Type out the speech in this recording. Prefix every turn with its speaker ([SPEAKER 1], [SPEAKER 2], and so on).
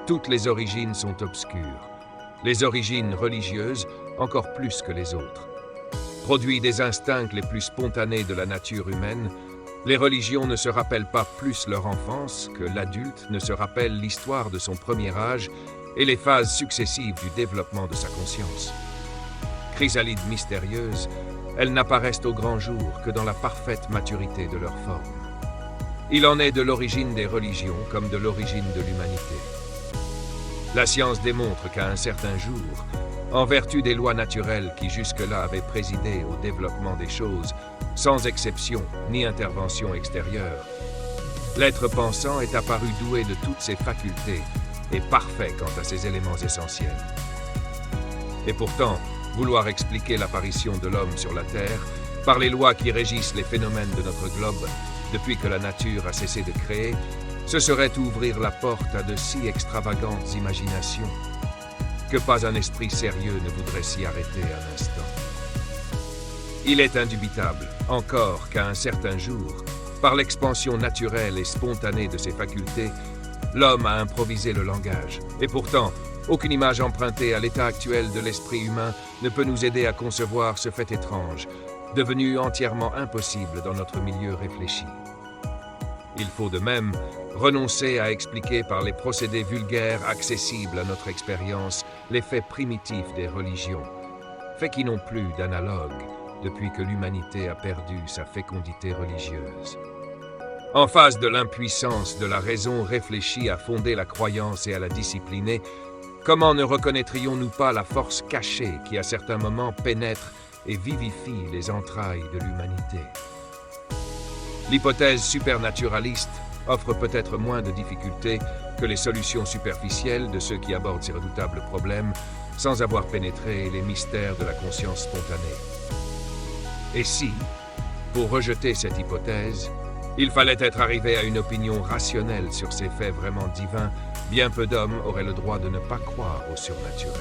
[SPEAKER 1] Toutes les origines sont obscures. Les origines religieuses, encore plus que les autres. Produit des instincts les plus spontanés de la nature humaine, les religions ne se rappellent pas plus leur enfance que l'adulte ne se rappelle l'histoire de son premier âge et les phases successives du développement de sa conscience. Chrysalides mystérieuses, elles n'apparaissent au grand jour que dans la parfaite maturité de leur forme. Il en est de l'origine des religions comme de l'origine de l'humanité. La science démontre qu'à un certain jour, en vertu des lois naturelles qui jusque-là avaient présidé au développement des choses, sans exception ni intervention extérieure, l'être pensant est apparu doué de toutes ses facultés et parfait quant à ses éléments essentiels. Et pourtant, vouloir expliquer l'apparition de l'homme sur la Terre par les lois qui régissent les phénomènes de notre globe depuis que la nature a cessé de créer, ce serait ouvrir la porte à de si extravagantes imaginations que pas un esprit sérieux ne voudrait s'y arrêter un instant. Il est indubitable, encore qu'à un certain jour, par l'expansion naturelle et spontanée de ses facultés, l'homme a improvisé le langage. Et pourtant, aucune image empruntée à l'état actuel de l'esprit humain ne peut nous aider à concevoir ce fait étrange, devenu entièrement impossible dans notre milieu réfléchi. Il faut de même renoncer à expliquer par les procédés vulgaires accessibles à notre expérience les faits primitifs des religions, faits qui n'ont plus d'analogue depuis que l'humanité a perdu sa fécondité religieuse. En face de l'impuissance de la raison réfléchie à fonder la croyance et à la discipliner, comment ne reconnaîtrions-nous pas la force cachée qui à certains moments pénètre et vivifie les entrailles de l'humanité? L'hypothèse supernaturaliste offre peut-être moins de difficultés que les solutions superficielles de ceux qui abordent ces redoutables problèmes sans avoir pénétré les mystères de la conscience spontanée. Et si, pour rejeter cette hypothèse, il fallait être arrivé à une opinion rationnelle sur ces faits vraiment divins, bien peu d'hommes auraient le droit de ne pas croire au surnaturel.